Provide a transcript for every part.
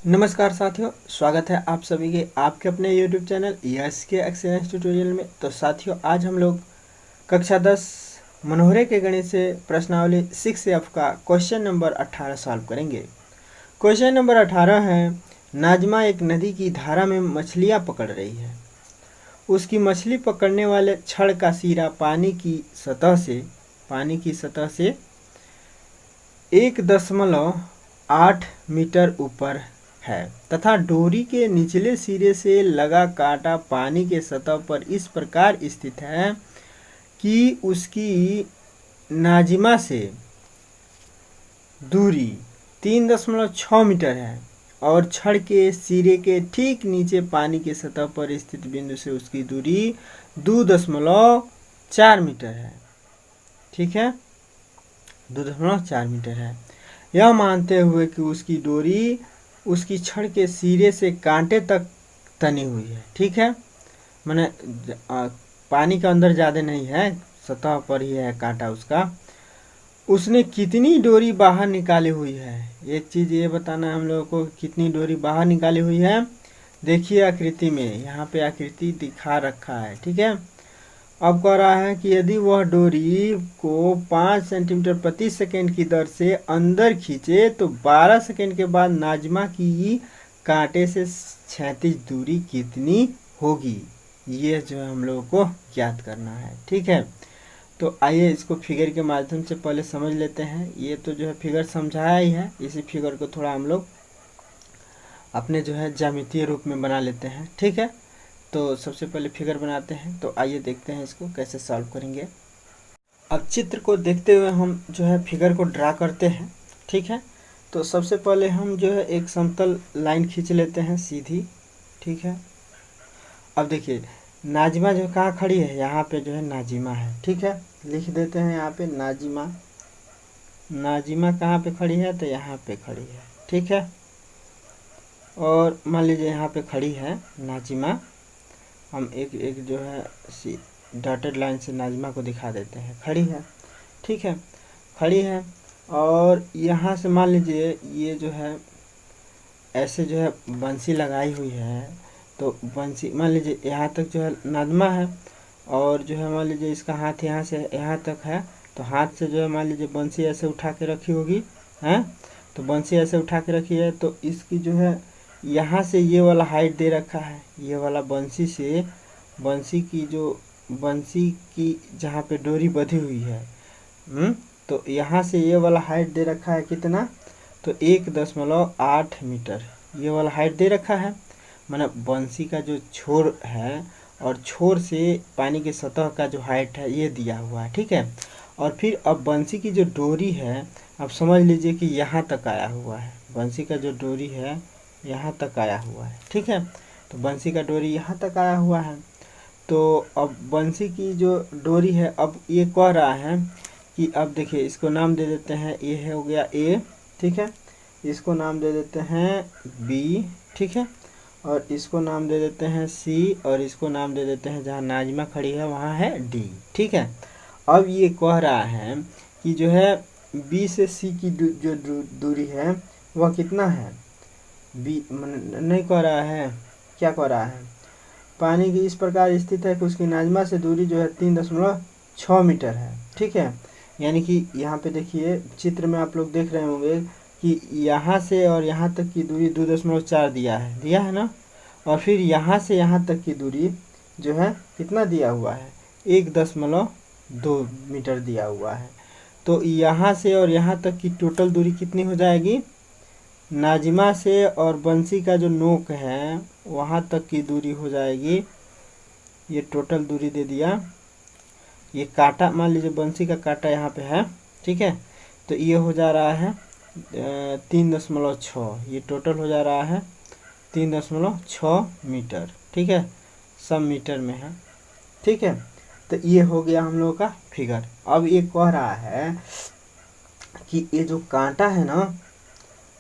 नमस्कार साथियों, स्वागत है आप सभी के आपके अपने YouTube चैनल यस के एक्सेलेंस ट्यूटोरियल में। तो साथियों, आज हम लोग कक्षा 10 मनोहरे के गणित से प्रश्नावली 6F का क्वेश्चन नंबर 18 सॉल्व करेंगे। क्वेश्चन नंबर 18 है, नाजमा एक नदी की धारा में मछलियाँ पकड़ रही है। उसकी मछली पकड़ने वाले छड़ का सिरा पानी की सतह से 1.8 मीटर ऊपर है तथा डोरी के निचले सिरे से लगा कांटा पानी के सतह पर इस प्रकार स्थित है कि उसकी नाजिमा से दूरी 3.6 मीटर है और छड़ के सिरे के ठीक नीचे पानी के सतह पर स्थित बिंदु से उसकी दूरी 2.4 मीटर है। ठीक है, 2.4 मीटर है। यह मानते हुए कि उसकी डोरी उसकी छड़ के सिरे से कांटे तक तनी हुई है। ठीक है, मैंने पानी के अंदर ज़्यादा नहीं है, सतह पर ही है कांटा उसका। उसने कितनी डोरी बाहर निकाली हुई है, एक चीज़ ये बताना है हम लोगों को, कितनी डोरी बाहर निकाली हुई है। देखिए आकृति में, यहाँ पे आकृति दिखा रखा है। ठीक है, अब कह रहा है कि यदि वह डोरी को 5 सेंटीमीटर प्रति सेकेंड की दर से अंदर खींचे तो 12 सेकेंड के बाद नाजमा की कांटे से क्षैतिज दूरी कितनी होगी, ये जो है हम लोगों को ज्ञात करना है। ठीक है, तो आइए इसको फिगर के माध्यम से पहले समझ लेते हैं। ये तो जो है फिगर समझाया ही है, इसी फिगर को थोड़ा हम लोग अपने जो है ज्यामितीय रूप में बना लेते हैं। ठीक है, तो सबसे पहले फिगर बनाते हैं। तो आइए देखते हैं इसको कैसे सॉल्व करेंगे। अब चित्र को देखते हुए हम जो है फिगर को ड्रा करते हैं। ठीक है, तो सबसे पहले हम जो है एक समतल लाइन खींच लेते हैं सीधी। ठीक है, अब देखिए नाजिमा जो कहाँ खड़ी है, यहाँ पे जो है नाजिमा है। ठीक है, लिख देते हैं यहाँ पे नाजिमा। नाजिमा कहाँ पे खड़ी है, तो यहाँ पे खड़ी है। ठीक है, और मान लीजिए यहाँ पे खड़ी है नाजिमा। हम एक जो है डॉटेड लाइन से नाजिमा को दिखा देते हैं, खड़ी है। ठीक है, खड़ी है, और यहाँ से मान लीजिए ये जो है ऐसे जो है बंसी लगाई हुई है। तो बंसी मान लीजिए यहाँ तक जो है नाजिमा है, और जो है मान लीजिए इसका हाथ यहाँ से यहाँ तक है। तो हाथ से जो है मान लीजिए बंसी ऐसे उठा के रखी होगी, हैं। तो बंसी ऐसे उठा के रखी है, तो इसकी जो है यहाँ से ये वाला हाइट दे रखा है। ये वाला बंसी से बंसी की जहाँ पे डोरी बंधी हुई है, तो यहाँ से ये वाला हाइट दे रखा है कितना, तो 1.8 मीटर ये वाला हाइट दे रखा है। माना बंसी का जो छोर है और छोर से पानी के सतह का जो हाइट है ये दिया हुआ है। ठीक है, और फिर अब बंसी की जो डोरी है, अब समझ लीजिए कि यहाँ तक आया हुआ है। बंसी का जो डोरी है यहाँ तक आया हुआ है। ठीक है, तो बंसी का डोरी यहाँ तक आया हुआ है। तो अब बंसी की जो डोरी है, अब ये कह रहा है कि अब देखिए इसको नाम दे देते हैं, ये है हो गया ए। ठीक है, इसको नाम दे देते हैं बी। ठीक है, और इसको नाम दे देते हैं सी, और इसको नाम दे देते हैं जहाँ नाजिमा खड़ी है वहाँ है डी। ठीक है, अब ये कह रहा है कि जो है बी से सी की जो दूरी है वह कितना है। बी नहीं कह रहा है, क्या कह रहा है, पानी की इस प्रकार स्थित है कि उसकी नाजिमा से दूरी जो है 3.6 मीटर है। ठीक है, यानी कि यहाँ पे देखिए चित्र में आप लोग देख रहे होंगे कि यहाँ से और यहाँ तक की दूरी 2.4 दिया है ना। और फिर यहाँ से यहाँ तक की दूरी जो है कितना दिया हुआ है, 1.2 मीटर दिया हुआ है। तो यहाँ से और यहाँ तक की टोटल दूरी कितनी हो जाएगी, नाजिमा से और बंसी का जो नोक है वहाँ तक की दूरी हो जाएगी, ये टोटल दूरी दे दिया। ये कांटा मान लीजिए बंसी का कांटा यहाँ पे है। ठीक है, तो ये हो जा रहा है 3.6, ये टोटल हो जा रहा है 3.6 मीटर। ठीक है, सब मीटर में है। ठीक है, तो ये हो गया हम लोगों का फिगर। अब ये कह रहा है कि ये जो कांटा है ना,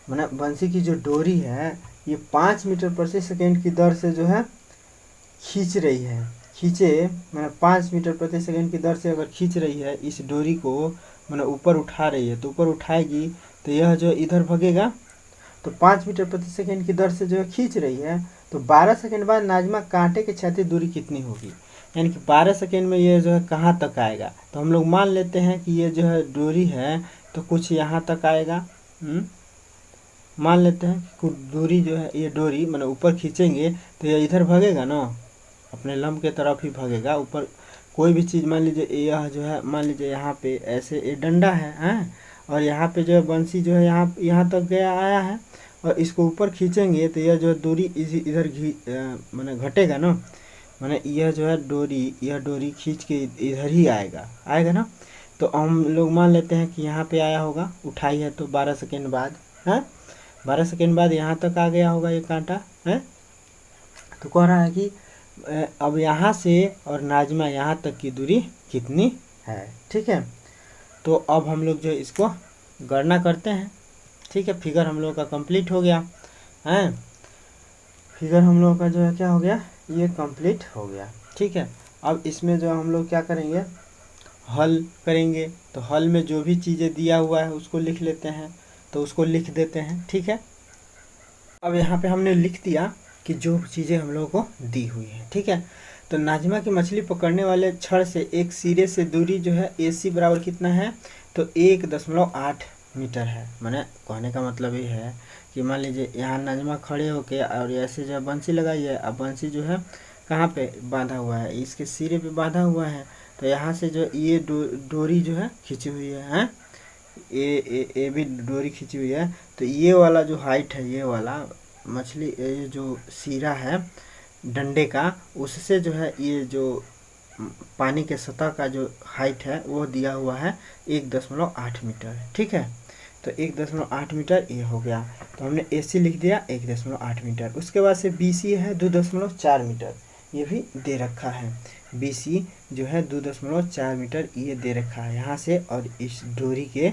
माना बंसी की जो डोरी है, ये 5 मीटर प्रति सेकेंड की दर से जो है खींच रही है। मैंने 5 मीटर प्रति सेकेंड की दर से अगर खींच रही है इस डोरी को, मैंने ऊपर उठा रही है, तो ऊपर उठाएगी तो यह जो इधर भगेगा, तो 5 मीटर प्रति सेकेंड की दर से जो है खींच रही है, तो 12 सेकेंड बाद नाजमा कांटे की क्षैतिज दूरी कितनी होगी, यानी कि 12 सेकेंड में ये जो है कहाँ तक आएगा। तो हम लोग मान लेते हैं कि ये जो है डोरी है तो कुछ यहाँ तक आएगा। मान लेते हैं कि कुछ दूरी जो है, ये डोरी मैंने ऊपर खींचेंगे तो ये इधर भागेगा ना, अपने लंब के तरफ ही भागेगा। ऊपर कोई भी चीज़ मान लीजिए, यह जो है मान लीजिए यहाँ पे ऐसे ये डंडा है हैं, और यहाँ पे जो है बंसी जो है यहाँ तक गया आया है, और इसको ऊपर खींचेंगे तो यह जो है दूरी इधर मैंने घटेगा ना, मैंने यह जो है डोरी, यह डोरी खींच के इधर ही आएगा ना। तो हम लोग मान लेते हैं कि यहाँ पे आया होगा, उठाई है तो 12 सेकेंड बाद है, 12 सेकेंड बाद यहाँ तक आ गया होगा ये कांटा है। तो कह रहा है कि अब यहाँ से और नाजमा यहाँ तक की दूरी कितनी है। ठीक है, तो अब हम लोग जो इसको गणना करते हैं। ठीक है, फिगर हम लोग का कंप्लीट हो गया है, फिगर हम लोग का जो है क्या हो गया, ये कंप्लीट हो गया। ठीक है, अब इसमें जो हम लोग क्या करेंगे, हल करेंगे। तो हल में जो भी चीज़ें दिया हुआ है उसको लिख लेते हैं, तो उसको लिख देते हैं। ठीक है, अब यहाँ पे हमने लिख दिया कि जो चीज़ें हम लोगों को दी हुई है। ठीक है, तो नाजमा की मछली पकड़ने वाले छड़ से एक सिरे से दूरी जो है AC बराबर कितना है, तो 1.8 मीटर है। मैंने कहने का मतलब ये है कि मान लीजिए यहाँ नाजमा खड़े होके और ऐसे जो बंसी लगाई है, अब बंसी जो है कहाँ पे बांधा हुआ है, इसके सिरे पे बांधा हुआ है। तो यहाँ से जो ये डोरी जो है खींची हुई है, ये भी डोरी खींची हुई है। तो ये वाला जो हाइट है, ये वाला मछली ये जो सिरा है डंडे का, उससे जो है ये जो पानी के सतह का जो हाइट है वो दिया हुआ है 1.8 मीटर। ठीक है, तो 1.8 मीटर ये हो गया। तो हमने AC लिख दिया 1.8 मीटर। उसके बाद से BC है 2.4 मीटर, ये भी दे रखा है। BC जो है 2.4 मीटर ये दे रखा है यहाँ से, और इस डोरी के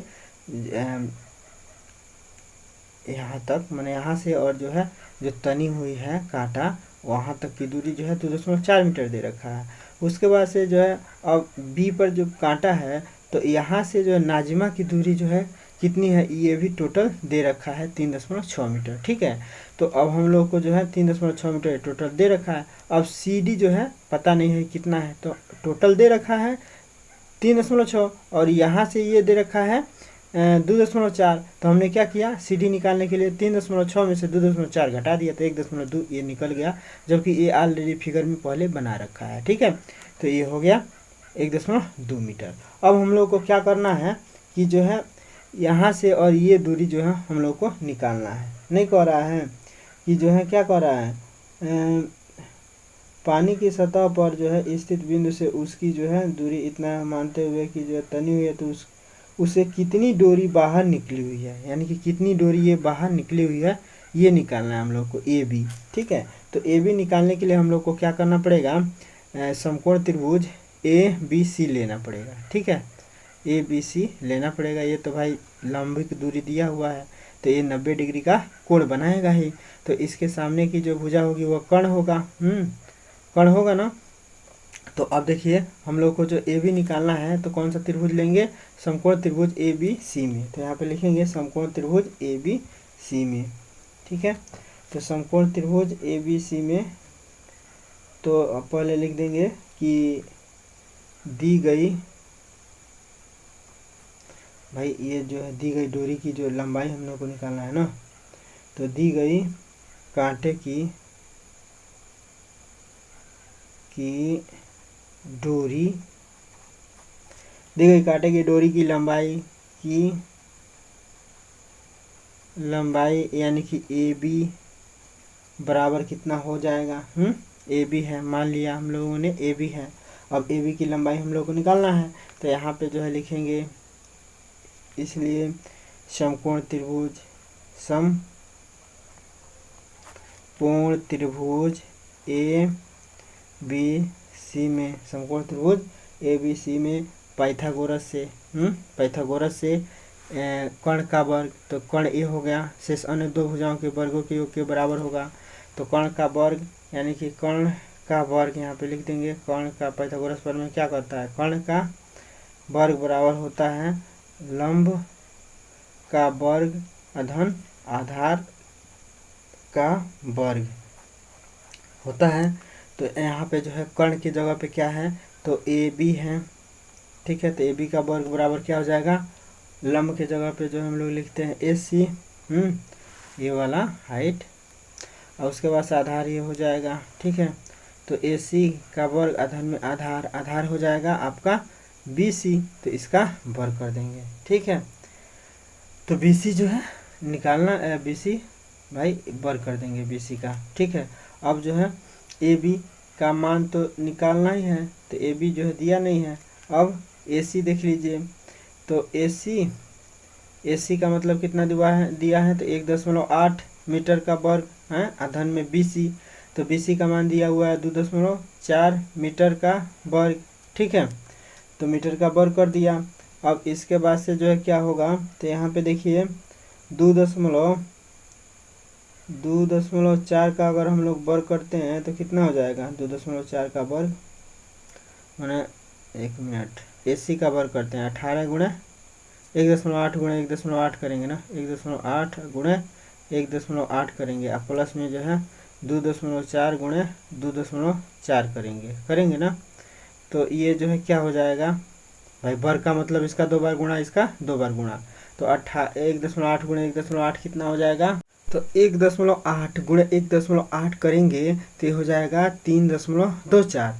यहाँ तक, मैंने यहाँ से और जो है जो तनी हुई है कांटा वहाँ तक की दूरी जो है 2.4 मीटर दे रखा है। उसके बाद से जो है अब B पर जो कांटा है, तो यहाँ से जो है नाजिमा की दूरी जो है कितनी है, ये भी टोटल दे रखा है 3.6 मीटर। ठीक है, तो अब हम लोग को जो है 3.6 मीटर टोटल दे रखा है। अब CD जो है पता नहीं है कितना है, तो टोटल दे रखा है 3.6, और यहाँ से ये दे रखा है 2.4। तो हमने क्या किया, CD निकालने के लिए 3.6 में से 2.4 घटा दिया, तो 1.2 ये निकल गया, जबकि ये ऑलरेडी फिगर में पहले बना रखा है। ठीक है, तो ये हो गया 1.2 मीटर। अब हम लोग को क्या करना है कि जो है यहाँ से और ये दूरी जो है हम लोग को निकालना है। नहीं कह रहा है कि जो है क्या कह रहा है, पानी की सतह पर जो है स्थित बिंदु से उसकी जो है दूरी इतना मानते हुए कि जो तनी हुई है, तो उसे कितनी डोरी बाहर निकली हुई है, यानी कि कितनी डोरी ये बाहर निकली हुई है, ये निकालना है हम लोग को AB। ठीक है, तो AB निकालने के लिए हम लोग को क्या करना पड़ेगा, समकोण त्रिभुज ABC लेना पड़ेगा। ठीक है, ABC लेना पड़ेगा। ये तो भाई लंबिक दूरी दिया हुआ है, तो ये 90 डिग्री का कोण बनाएगा ही। तो इसके सामने की जो भुजा होगी वो कर्ण होगा, कर्ण होगा ना। तो अब देखिए हम लोग को जो AB निकालना है, तो कौन सा त्रिभुज लेंगे, समकोण त्रिभुज ABC में। तो यहाँ पे लिखेंगे समकोण त्रिभुज ABC में। ठीक है, तो समकोण त्रिभुज ABC में तो पहले लिख देंगे कि दी गई, भाई ये जो है दी गई डोरी की जो लंबाई हम लोग को निकालना है ना, तो दी गई कांटे की डोरी, दी गई कांटे की डोरी की लंबाई यानी कि AB बराबर कितना हो जाएगा, AB है, मान लिया हम लोगों ने AB है। अब AB की लंबाई हम लोग को निकालना है, तो यहाँ पे जो है लिखेंगे, इसलिए समकोण त्रिभुज ABC में, समकोण त्रिभुज ABC में पाइथागोरस से कर्ण का वर्ग, तो कर्ण A हो गया, शेष अन्य दो भुजाओं के वर्गों के योग के बराबर होगा। तो कर्ण का वर्ग यानी कि कर्ण का वर्ग यहाँ पे लिख देंगे, कर्ण का पाइथागोरस पर में क्या करता है, कर्ण का वर्ग बराबर होता है लंब का वर्ग अधन आधार का वर्ग होता है। तो यहाँ पे जो है कर्ण की जगह पे क्या है, तो ए बी है, ठीक है। तो ए बी का वर्ग बराबर क्या हो जाएगा, लंब के जगह पे जो हम लोग लिखते हैं ए सी, ये वाला हाइट, और उसके बाद से आधार ये हो जाएगा, ठीक है। तो ए सी का वर्ग आधार में आधार हो जाएगा आपका बी सी, तो इसका वर्ग कर देंगे, ठीक है। तो बी सी जो है निकालना, बी सी भाई वर्ग कर देंगे बी सी का, ठीक है। अब जो है ए बी का मान तो निकालना ही है, तो ए बी जो है दिया नहीं है। अब ए सी देख लीजिए, तो ए सी का मतलब कितना दिया है तो 1.8 मीटर का वर्ग है, आधन में बी सी, तो बी सी का मान दिया हुआ है 2.4 मीटर का वर्ग, ठीक है। तो मीटर का वर्ग कर दिया। अब इसके बाद से जो है क्या होगा, तो यहाँ पे देखिए 2.4 का अगर हम लोग वर्ग करते हैं तो कितना हो जाएगा, 2.4 का वर्ग मैंने 1 मिनट, ए सी का वर्ग करते हैं 18 गुणे 1.8 गुणे 1.8 करेंगे ना, 1.8 गुणे 1.8 करेंगे, अब प्लस में जो है 2.4 गुणे 2.4 करेंगे ना। तो ये जो है क्या हो जाएगा भाई, वर्ग का मतलब इसका 2 बार गुणा, इसका 2 बार गुणा, तो 1.8 गुणे 1.8 कितना हो जाएगा, तो 1.8 गुणे 1.8 करेंगे तो ये हो जाएगा 3.24,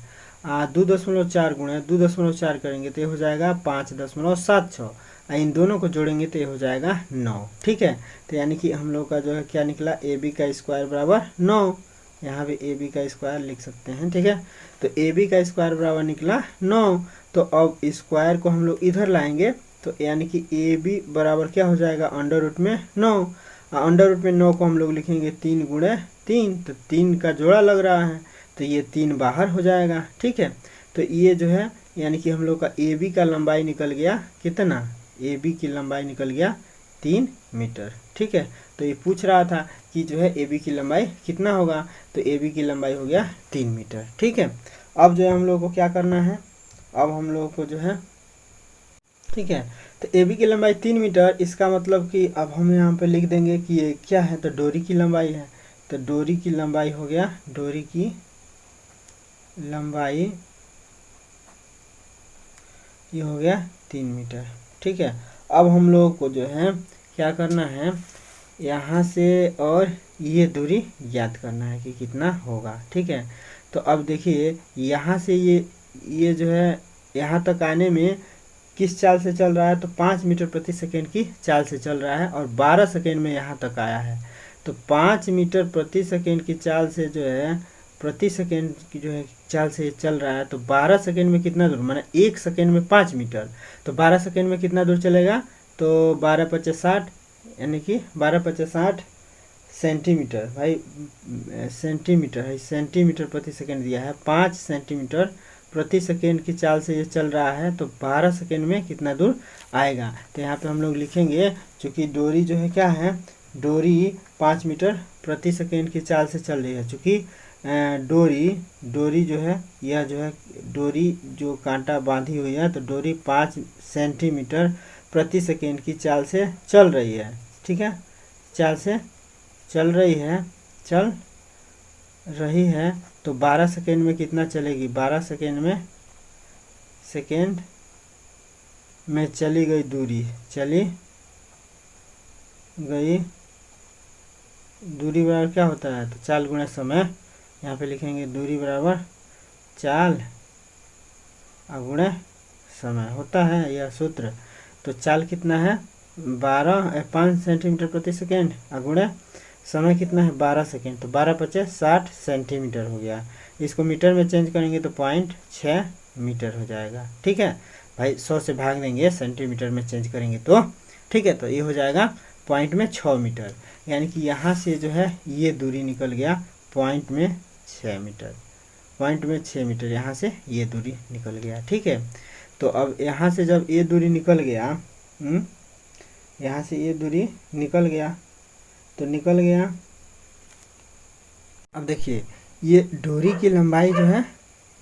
2.4 गुणे 2.4 करेंगे तो ये हो जाएगा 5.76, इन दोनों को जोड़ेंगे तो ये हो जाएगा 9, ठीक है। तो यानी कि हम लोग का जो है क्या निकला, ए बी का स्क्वायर बराबर 9, यहाँ पे ए बी का स्क्वायर लिख सकते हैं, ठीक है। तो ए बी का स्क्वायर बराबर निकला 9। तो अब स्क्वायर को हम लोग इधर लाएंगे, तो यानी कि ए बी बराबर क्या हो जाएगा, अंडर रूट में 9, अंडर रूट में 9 को हम लोग लिखेंगे 3 गुणे 3, तो 3 का जोड़ा लग रहा है, तो ये 3 बाहर हो जाएगा, ठीक है। तो ये जो है यानी कि हम लोग का ए बी का लंबाई निकल गया कितना, ए बी की लंबाई निकल गया 3 मीटर, ठीक है। तो ये पूछ रहा था कि जो है ए बी की लंबाई कितना होगा, तो ए बी की लंबाई हो गया 3 मीटर, ठीक है। अब जो है हम लोग को क्या करना है, अब हम लोग को जो है, ठीक है, तो ए बी की लंबाई 3 मीटर, इसका मतलब कि अब हम यहाँ पे लिख देंगे कि ये क्या है, तो डोरी की लंबाई है, तो डोरी की लंबाई हो गया, डोरी की लंबाई ये हो गया 3 मीटर, ठीक है। अब हम लोगों को जो है क्या करना है, यहाँ से और ये दूरी याद करना है कि कितना होगा, ठीक है। तो अब देखिए यहाँ से ये जो है यहाँ तक आने में किस चाल से चल रहा है, तो 5 मीटर प्रति सेकेंड की चाल से चल रहा है, और 12 सेकेंड में यहाँ तक आया है। तो 5 मीटर प्रति सेकेंड की चाल से जो है, प्रति सेकेंड की जो है चाल से चल रहा है, तो 12 सेकेंड में कितना दूर, माने 1 सेकेंड में 5 मीटर, तो 12 सेकेंड में कितना दूर चलेगा, तो 12×5 = 60, यानी कि 12×5 = 60 सेंटीमीटर, भाई सेंटीमीटर है, सेंटीमीटर प्रति सेकेंड दिया है, 5 सेंटीमीटर प्रति सेकेंड की चाल से ये चल रहा है, तो 12 सेकेंड में कितना दूर आएगा। तो यहाँ पे हम लोग लिखेंगे, चूँकि डोरी जो है क्या है, डोरी 5 मीटर प्रति सेकेंड की चाल से चल रही है, चूँकि डोरी जो है, यह जो है डोरी जो कांटा बांधी हुई है, तो डोरी 5 सेंटीमीटर प्रति सेकेंड की चाल से चल रही है, ठीक है, चाल से चल रही है, तो 12 सेकेंड में कितना चलेगी, 12 सेकेंड में चली गई दूरी बराबर क्या होता है, तो चाल गुणा समय, यहाँ पे लिखेंगे दूरी बराबर चाल गुणा समय होता है यह सूत्र। तो चाल कितना है, 5 सेंटीमीटर प्रति सेकेंड, गुणा समय कितना है 12 सेकेंड, तो 12×5 = 60 सेंटीमीटर हो गया। इसको मीटर में चेंज करेंगे तो 0.6 मीटर हो जाएगा, ठीक है भाई, 100 से भाग देंगे, सेंटीमीटर में चेंज करेंगे तो, ठीक है। तो ये हो जाएगा पॉइंट में 6 मीटर, यानी कि यहाँ से जो है ये दूरी निकल गया पॉइंट में 6 मीटर, पॉइंट में 6 मीटर यहाँ से ये दूरी निकल गया, ठीक है। तो अब यहाँ से जब ये दूरी निकल गया, यहाँ से ये दूरी निकल गया, तो निकल गया, अब देखिए ये डोरी की लंबाई जो है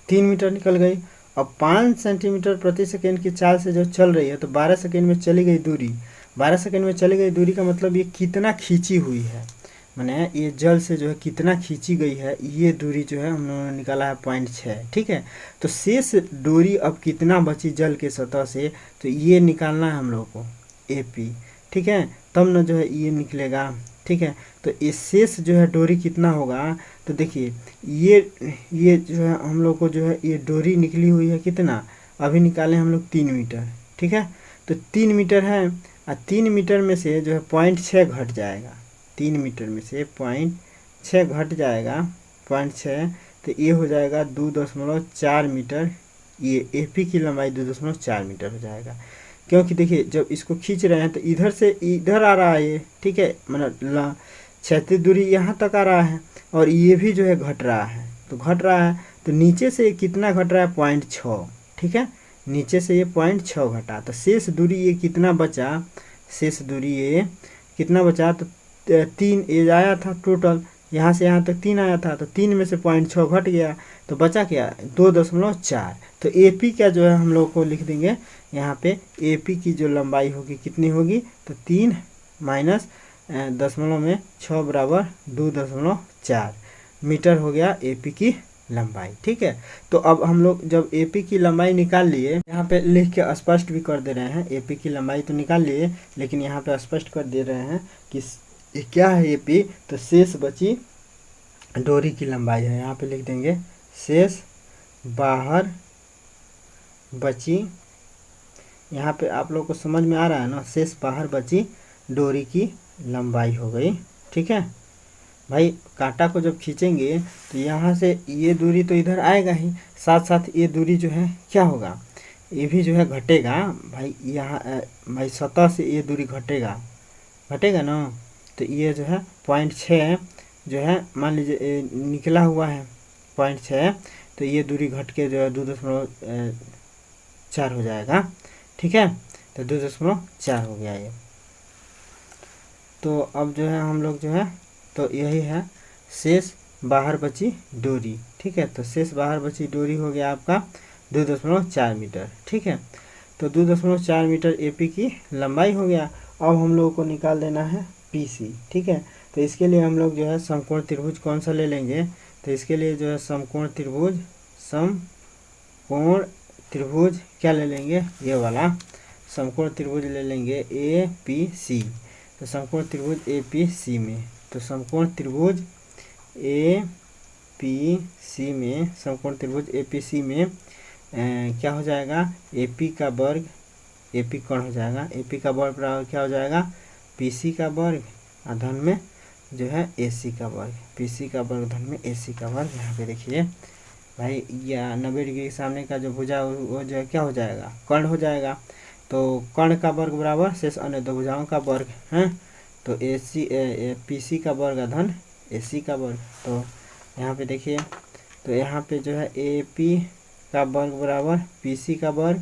3 मीटर निकल गई। अब 5 सेंटीमीटर प्रति सेकेंड की चाल से जो चल रही है, तो 12 सेकेंड में चली गई दूरी, 12 सेकेंड में चली गई दूरी का मतलब ये कितना खींची हुई है, मैंने ये जल से जो है कितना खींची गई है, ये दूरी जो है हम लोगों ने निकाला है 0.6। ठीक है, तो शेष दूरी अब कितना बची जल के सतह से, तो ये निकालना है हम लोग को AP। ठीक है, तब न जो है ये निकलेगा। ठीक है, तो ये शेष जो है डोरी कितना होगा, तो देखिए ये जो है हम लोग को जो है ये डोरी निकली हुई है कितना, अभी निकाले हम लोग 3 मीटर। ठीक है, तो 3 मीटर है, और 3 मीटर में से जो है 0.6 घट जाएगा, 3 मीटर में से 0.6 घट जाएगा, 0.6, तो ये हो जाएगा 2.4 मीटर। ये AP की लंबाई 2.4 मीटर हो जाएगा, क्योंकि देखिए जब इसको खींच रहे हैं तो इधर से इधर आ रहा है ये। ठीक है, मतलब क्षैतिज दूरी यहाँ तक आ रहा है, और ये भी जो है घट रहा है, तो घट रहा है, तो नीचे से कितना घट रहा है, 0.6। ठीक है, नीचे से ये 0.6 घटा, तो शेष दूरी ये कितना बचा, शेष दूरी ये कितना बचा, तो 3 ये आया था टोटल, यहाँ से यहाँ तक 3 आया था, तो 3 में से 0.6 घट गया, तो बचा क्या, 2.4। तो AP का जो है हम लोग को लिख देंगे यहाँ पे, AP की जो लंबाई होगी कितनी होगी, तो 3 माइनस 0.6 बराबर 2.4 मीटर हो गया AP की लंबाई। ठीक है, तो अब हम लोग जब AP की लंबाई निकाल लिए, यहाँ पे लिख के स्पष्ट भी कर दे रहे हैं, AP की लंबाई तो निकाल लिए, लेकिन यहाँ पे स्पष्ट कर दे रहे हैं कि ये क्या है AP, तो शेष बची डोरी की लंबाई है। यहाँ पे लिख देंगे शेष बाहर बची, यहाँ पे आप लोग को समझ में आ रहा है ना, शेष बाहर बची डोरी की लंबाई हो गई। ठीक है भाई, कांटा को जब खींचेंगे तो यहाँ से ये दूरी तो इधर आएगा ही, साथ साथ ये दूरी जो है क्या होगा, ये भी जो है घटेगा भाई, यहाँ भाई सतह से ये दूरी घटेगा, घटेगा ना, तो ये जो है 0.6 जो है मान लीजिए निकला हुआ है 0.6, तो ये दूरी घट के जो है 2.4 हो जाएगा। ठीक है, तो 2.4 हो गया ये। तो अब जो है हम लोग जो है, तो यही है शेष बाहर बची डोरी। ठीक है, तो शेष बाहर बची डोरी हो गया आपका 2.4 मीटर। ठीक है, तो 2.4 मीटर AP की लंबाई हो गया। अब हम लोगों को निकाल देना है PC। ठीक है, तो इसके लिए हम लोग जो है समकोण त्रिभुज कौन सा ले लेंगे, तो इसके लिए जो है समकोण त्रिभुज क्या ले लेंगे, ये वाला समकोण त्रिभुज ले लेंगे APC। तो समकोण त्रिभुज APC में, तो समकोण त्रिभुज APC में, समकोण त्रिभुज APC में क्या हो जाएगा, AP का वर्ग, AP कौन हो जाएगा, AP का वर्ग बराबर क्या हो जाएगा, PC का वर्ग धन में जो है AC का वर्ग, PC का वर्ग धन में AC का वर्ग। यहाँ पे देखिए भाई, या 90 डिग्री के सामने का जो भुजा वो जो है क्या हो जाएगा, कर्ण हो जाएगा, तो कर्ण का वर्ग बराबर शेष अन्य दो भुजाओं का वर्ग है, तो PC का वर्ग धन AC का वर्ग। तो यहाँ पे देखिए, तो यहाँ पे जो है AP का वर्ग बराबर PC का वर्ग,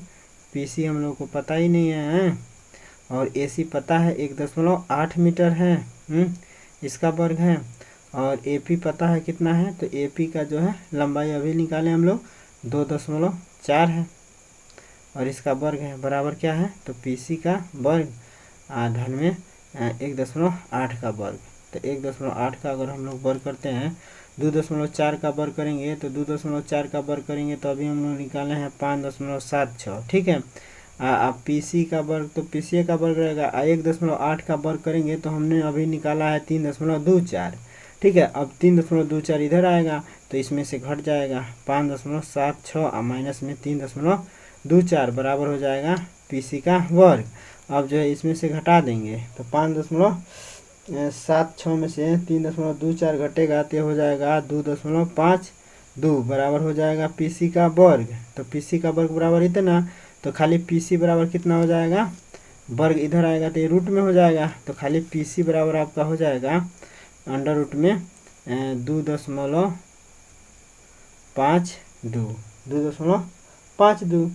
PC हम लोग को पता ही नहीं है, और AC पता है 1.8 मीटर है, इसका वर्ग है, और AP पता है कितना है, तो AP का जो है लंबाई अभी निकाले हम लोग 2.4 है, और इसका वर्ग है बराबर क्या है, तो PC का वर्ग धन में 1.8 का वर्ग। तो 1.8 का अगर हम लोग वर्ग करते हैं, 2.4 का वर्ग करेंगे, तो 2.4 का वर्ग करेंगे तो अभी हम लोग निकाले हैं 5.76। ठीक है, अब PC का वर्ग, तो PC का वर्ग रहेगा, 1.8 का वर्ग करेंगे तो हमने अभी निकाला है 3.24। ठीक है, अब 3.24 इधर आएगा, तो इसमें से घट जाएगा 5.76 माइनस में 3.24 बराबर हो जाएगा PC का वर्ग। अब जो है इसमें से घटा देंगे, तो 5.76 में से 3.24 घटेगा तो हो जाएगा 2.52 बराबर हो जाएगा PC का वर्ग। तो PC का वर्ग बराबर इतना, तो खाली PC बराबर कितना हो जाएगा, वर्ग इधर आएगा तो ये रूट में हो जाएगा, तो खाली PC बराबर आपका हो जाएगा अंडर रूट में 2.52।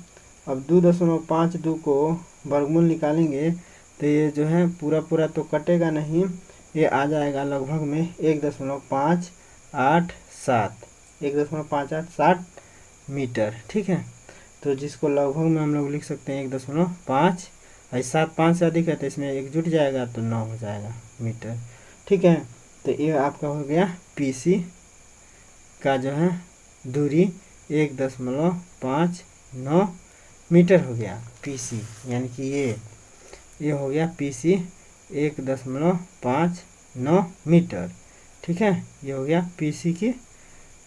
अब 2.52 को वर्गमूल निकालेंगे तो ये जो है पूरा पूरा तो कटेगा नहीं, ये आ जाएगा लगभग में 1.587 मीटर। ठीक है, तो जिसको लगभग में हम लोग लिख सकते हैं 1.5, 7 5 से अधिक है तो इसमें एक जुट जाएगा तो 9 हो जाएगा मीटर। ठीक है, तो ये आपका हो गया PC का जो है दूरी 1.59 मीटर हो गया PC, यानी कि ये हो गया PC 1.59 मीटर। ठीक है, ये हो गया PC की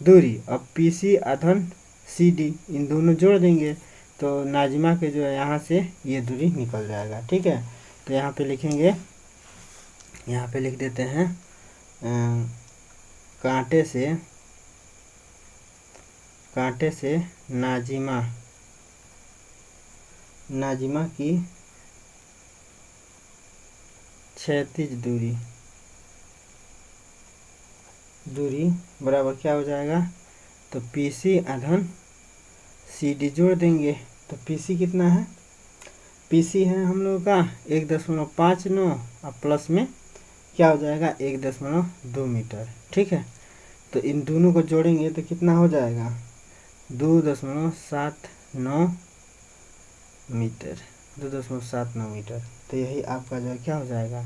दूरी। अब PC अधन CD इन दोनों जोड़ देंगे तो नाजिमा के जो है यहाँ से ये दूरी निकल जाएगा। ठीक है, तो यहाँ पे लिखेंगे, यहाँ पे लिख देते हैं कांटे से नाजिमा की क्षैतिज दूरी बराबर क्या हो जाएगा, तो PC अधन CD जोड़ देंगे तो PC कितना है, PC है हम लोगों का 1.59 और प्लस में क्या हो जाएगा 1.2 मीटर। ठीक है, तो इन दोनों को जोड़ेंगे तो कितना हो जाएगा 2.79 मीटर, 2.79 मीटर। तो यही आपका जो है क्या हो जाएगा,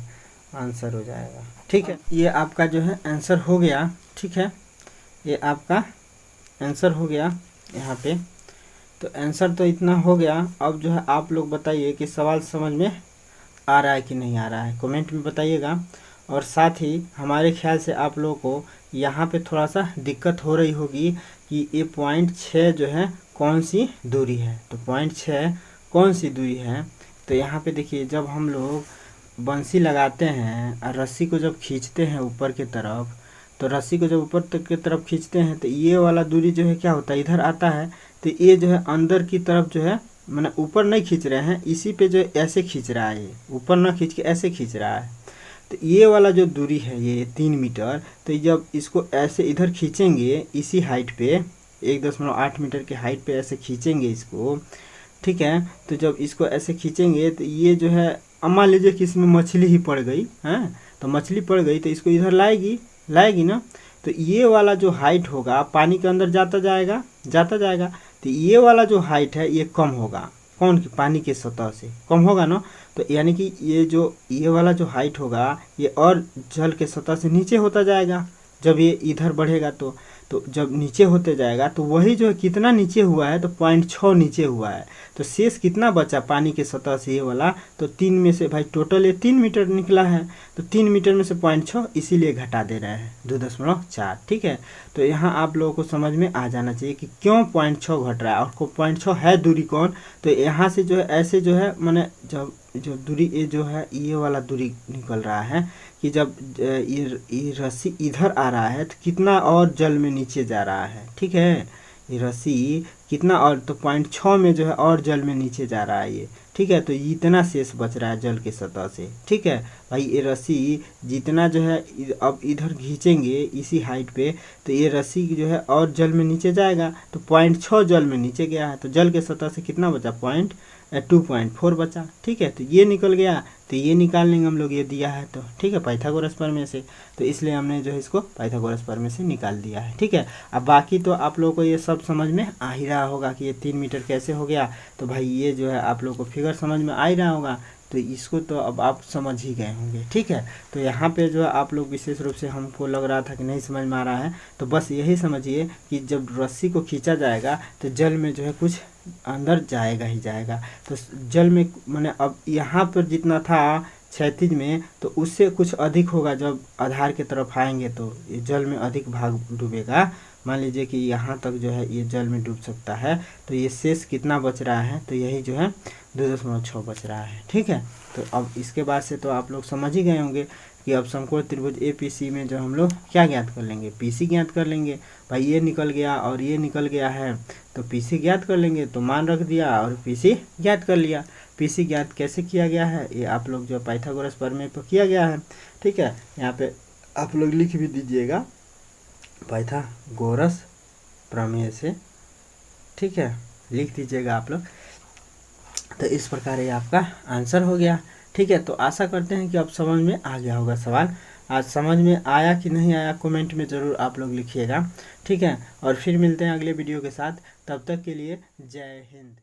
आंसर हो जाएगा। ठीक है, ये आपका जो है आंसर हो गया। ठीक है, ये आपका आंसर हो गया यहाँ पे। तो आंसर तो इतना हो गया। अब जो है आप लोग बताइए कि सवाल समझ में आ रहा है कि नहीं आ रहा है, कमेंट में बताइएगा। और साथ ही हमारे ख्याल से आप लोगों को यहाँ पे थोड़ा सा दिक्कत हो रही होगी कि ये पॉइंट 6 जो है कौन सी दूरी है। तो पॉइंट 6 कौन सी दूरी है, तो यहाँ पे देखिए, जब हम लोग बंसी लगाते हैं और रस्सी को जब खींचते हैं ऊपर की तरफ, तो रस्सी को जब ऊपर तक की तरफ खींचते हैं तो ये वाला दूरी जो है क्या होता है, इधर आता है। तो ये जो है अंदर की तरफ जो है, मैंने ऊपर नहीं खींच रहे हैं, इसी पे जो ऐसे खींच रहा है, ये ऊपर ना खींच के ऐसे खींच रहा है। तो ये वाला जो दूरी है ये 3 मीटर, तो जब इसको ऐसे इधर खींचेंगे इसी हाइट पे 1.8 मीटर के हाइट पे ऐसे खींचेंगे इसको। ठीक है, तो जब इसको ऐसे खींचेंगे तो ये जो है, अब मान लीजिए कि इसमें मछली ही पड़ गई है, तो मछली पड़ गई तो इसको इधर लाएगी ना, तो ये वाला जो हाइट होगा पानी के अंदर जाता जाएगा। तो ये वाला जो हाइट है ये कम होगा, कौन की, पानी के सतह से कम होगा ना। तो यानी कि ये वाला जो हाइट होगा ये और जल के सतह से नीचे होता जाएगा जब ये इधर बढ़ेगा। तो जब नीचे होते जाएगा तो वही जो है कितना नीचे हुआ है, तो 0.6 नीचे हुआ है। तो शेष कितना बचा पानी के सतह से ये वाला, तो 3 में से भाई टोटल ये 3 मीटर निकला है, तो 3 मीटर में से 0.6 इसीलिए घटा दे रहे हैं 2.4। ठीक है, तो यहाँ आप लोगों को समझ में आ जाना चाहिए कि क्यों 0.6 घट रहा है और 0.6 है दूरी कौन। तो यहाँ से जो है ऐसे जो है मैंने जब जो दूरी ये जो है ये वाला दूरी निकल रहा है कि जब ये रस्सी इधर आ रहा है तो कितना और जल में नीचे जा रहा है। ठीक है, ये रस्सी कितना और, तो 0.6 में जो है और जल में नीचे जा रहा है ये। ठीक है, तो इतना शेष बच रहा है जल के सतह से। ठीक है भाई, ये रस्सी जितना जो है अब इधर खींचेंगे इसी हाइट पे, तो ये रस्सी जो है और जल में नीचे जाएगा, तो 0.6 जल में नीचे गया है, तो जल के सतह से कितना बचा, 2.4 बचा। ठीक है, तो ये निकल गया, तो ये निकाल लेंगे हम लोग, ये दिया है तो। ठीक है, पाइथागोरस प्रमेय से, तो इसलिए हमने जो है इसको पाइथागोरस प्रमेय से निकाल दिया है। ठीक है, अब बाकी तो आप लोगों को ये सब समझ में आ ही रहा होगा कि ये 3 मीटर कैसे हो गया। तो भाई ये जो है आप लोगों को फिगर समझ में आ ही रहा होगा, तो इसको तो अब आप समझ ही गए होंगे। ठीक है, तो यहाँ पे जो है आप लोग विशेष रूप से, हमको लग रहा था कि नहीं समझ में आ रहा है, तो बस यही समझिए कि जब रस्सी को खींचा जाएगा तो जल में जो है कुछ अंदर जाएगा ही जाएगा। तो जल में मैंने अब यहाँ पर जितना था क्षैतिज में, तो उससे कुछ अधिक होगा जब आधार की तरफ आएंगे, तो ये जल में अधिक भाग डूबेगा। मान लीजिए कि यहाँ तक जो है ये जल में डूब सकता है, तो ये शेष कितना बच रहा है, तो यही जो है 2.6 बच रहा है। ठीक है, तो अब इसके बाद से तो आप लोग समझ ही गए होंगे कि अब समकोण त्रिभुज APC में जो हम लोग क्या ज्ञात कर लेंगे, PC ज्ञात कर लेंगे। भाई ये निकल गया और ये निकल गया है, तो PC ज्ञात कर लेंगे, तो मान रख दिया और PC ज्ञात कर लिया। PC ज्ञात कैसे किया गया है, ये आप लोग जो पाइथागोरस प्रमेय पर किया गया है। ठीक है, यहाँ पे आप लोग लिख भी दीजिएगा पाइथागोरस प्रमेय से। ठीक है, लिख दीजिएगा आप लोग। तो इस प्रकार ये आपका आंसर हो गया। ठीक है, तो आशा करते हैं कि अब समझ में आ गया होगा सवाल। आज समझ में आया कि नहीं आया कमेंट में ज़रूर आप लोग लिखिएगा। ठीक है, और फिर मिलते हैं अगले वीडियो के साथ, तब तक के लिए जय हिंद।